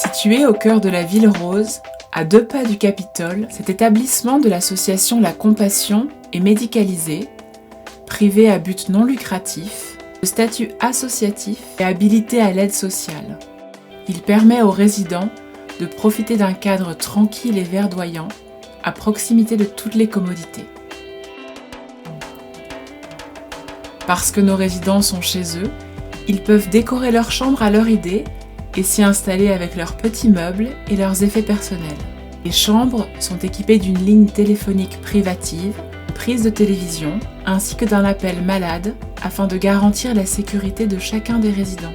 Situé au cœur de la ville rose, à 2 pas du Capitole, cet établissement de l'association La Compassion est médicalisé, privé à but non lucratif, de statut associatif et habilité à l'aide sociale. Il permet aux résidents de profiter d'un cadre tranquille et verdoyant, à proximité de toutes les commodités. Parce que nos résidents sont chez eux, ils peuvent décorer leur chambre à leur idée et s'y installer avec leurs petits meubles et leurs effets personnels. Les chambres sont équipées d'une ligne téléphonique privative, de prise de télévision, ainsi que d'un appel malade afin de garantir la sécurité de chacun des résidents.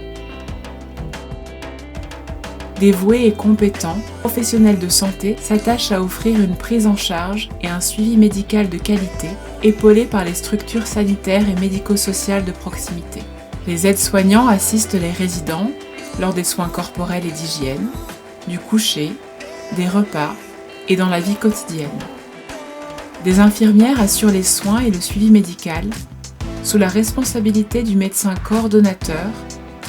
Dévoués et compétents, professionnels de santé s'attachent à offrir une prise en charge et un suivi médical de qualité, épaulés par les structures sanitaires et médico-sociales de proximité. Les aides-soignants assistent les résidents lors des soins corporels et d'hygiène, du coucher, des repas et dans la vie quotidienne. Des infirmières assurent les soins et le suivi médical sous la responsabilité du médecin coordonnateur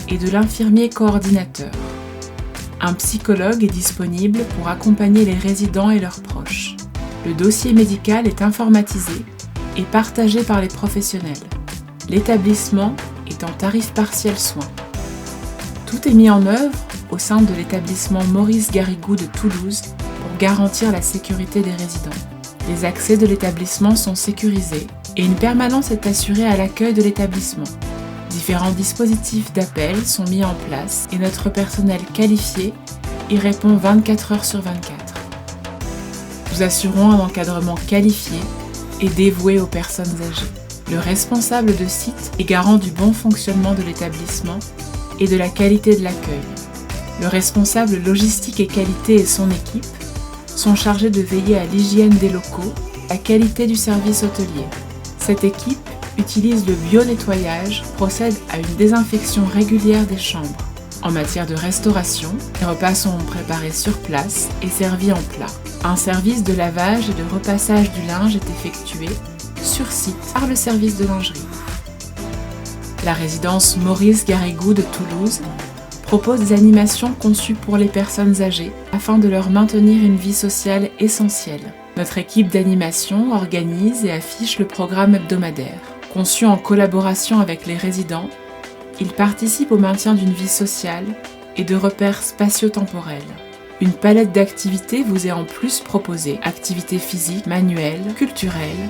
et de l'infirmier coordinateur. Un psychologue est disponible pour accompagner les résidents et leurs proches. Le dossier médical est informatisé et partagé par les professionnels. L'établissement est en tarif partiel soins. Tout est mis en œuvre au sein de l'établissement Maurice Garrigou de Toulouse pour garantir la sécurité des résidents. Les accès de l'établissement sont sécurisés et une permanence est assurée à l'accueil de l'établissement. Différents dispositifs d'appel sont mis en place et notre personnel qualifié y répond 24 heures sur 24. Nous assurons un encadrement qualifié et dévoué aux personnes âgées. Le responsable de site est garant du bon fonctionnement de l'établissement et de la qualité de l'accueil. Le responsable logistique et qualité et son équipe sont chargés de veiller à l'hygiène des locaux, à la qualité du service hôtelier. Cette équipe utilise le bio-nettoyage, procède à une désinfection régulière des chambres. En matière de restauration, les repas sont préparés sur place et servis en plat. Un service de lavage et de repassage du linge est effectué sur site par le service de lingerie. La résidence Maurice Garrigou de Toulouse propose des animations conçues pour les personnes âgées afin de leur maintenir une vie sociale essentielle. Notre équipe d'animation organise et affiche le programme hebdomadaire. Conçu en collaboration avec les résidents, il participe au maintien d'une vie sociale et de repères spatio-temporels. Une palette d'activités vous est en plus proposée, activités physiques, manuelles, culturelles,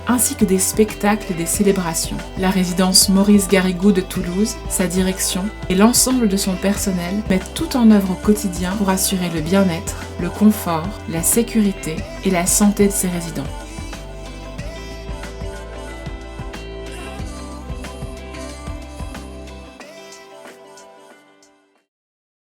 ainsi que des spectacles et des célébrations. La résidence Maurice Garrigou de Toulouse, sa direction et l'ensemble de son personnel mettent tout en œuvre au quotidien pour assurer le bien-être, le confort, la sécurité et la santé de ses résidents.